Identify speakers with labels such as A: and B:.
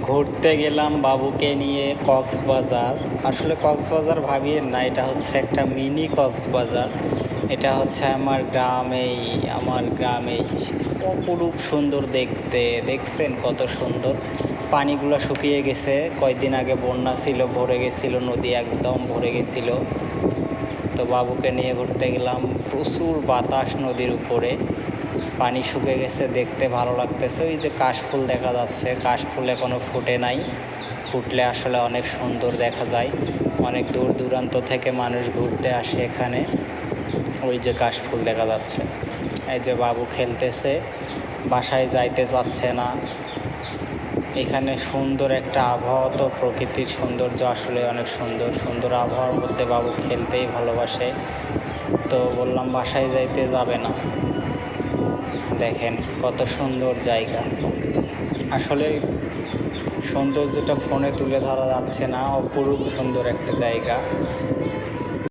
A: ঘুরতে গেলাম বাবুকে নিয়ে কক্সবাজার। আসলে কক্সবাজার ভাবিয়েন না, এটা হচ্ছে একটা মিনি কক্সবাজার। এটা হচ্ছে আমার গ্রামেই অপরূপ সুন্দর দেখতে। দেখছেন কত সুন্দর, পানিগুলো শুকিয়ে গেছে। কয়েকদিন আগে বন্যা ছিল, ভরে গেছিল, নদী একদম ভরে গেছিল। তো বাবুকে নিয়ে ঘুরতে গেলাম, প্রচুর বাতাস নদীর উপরে, পানি শুকিয়ে গেছে, দেখতে ভালো লাগতেছে। ওই যে কাশফুল দেখা যাচ্ছে, কাশফুল এখনও ফুটে নাই, ফুটলে আসলে অনেক সুন্দর দেখা যায়। অনেক দূর দূরান্ত থেকে মানুষ ঘুরতে আসে এখানে। ওই যে কাশফুল দেখা যাচ্ছে। এই যে বাবু খেলতেছে, বাসায় যাইতে চাচ্ছে না। এখানে সুন্দর একটা আবহাওয়া, তো প্রকৃতির সৌন্দর্য আসলে অনেক সুন্দর। সুন্দর আবহাওয়ার মধ্যে বাবু খেলতেই ভালোবাসে। তো বললাম বাসায় যাইতে যাবে না। দেখেন কত সুন্দর জায়গা। আসলে সৌন্দর্যটা ফোনে তুলে ধরা যাচ্ছে না, অপরূপ সুন্দর একটা জায়গা।